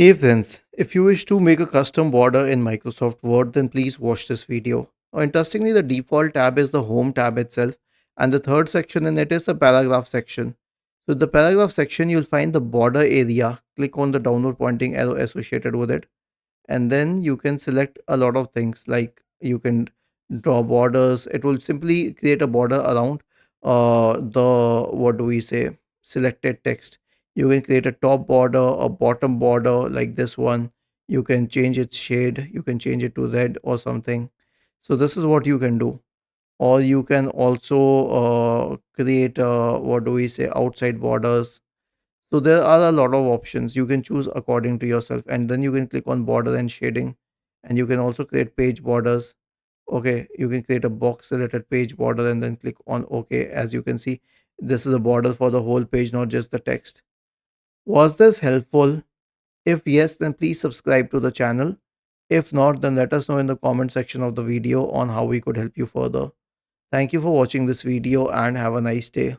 Hey friends, if you wish to make a custom border in Microsoft Word, then please watch this video. Interestingly, the default tab is the Home tab itself, and the third section in it is the Paragraph section. So, the Paragraph section, you'll find the border area. Click on the downward pointing arrow associated with it, and then you can select a lot of things like you can draw borders. It will simply create a border around the what do we say selected text. You can create a top border, a bottom border like this one. You can change its shade, you can change it to red or something. So this is what you can do. Or you can also create what do we say outside borders. So there are a lot of options. You can choose according to yourself, and then you can click on border and shading, and you can also create page borders. Okay, you can create a box related page border and then click on OK. As you can see, this is a border for the whole page, not just the text. Was this helpful? If yes, then please subscribe to the channel. If not, then let us know in the comment section of the video on how we could help you further. Thank you for watching this video and have a nice day.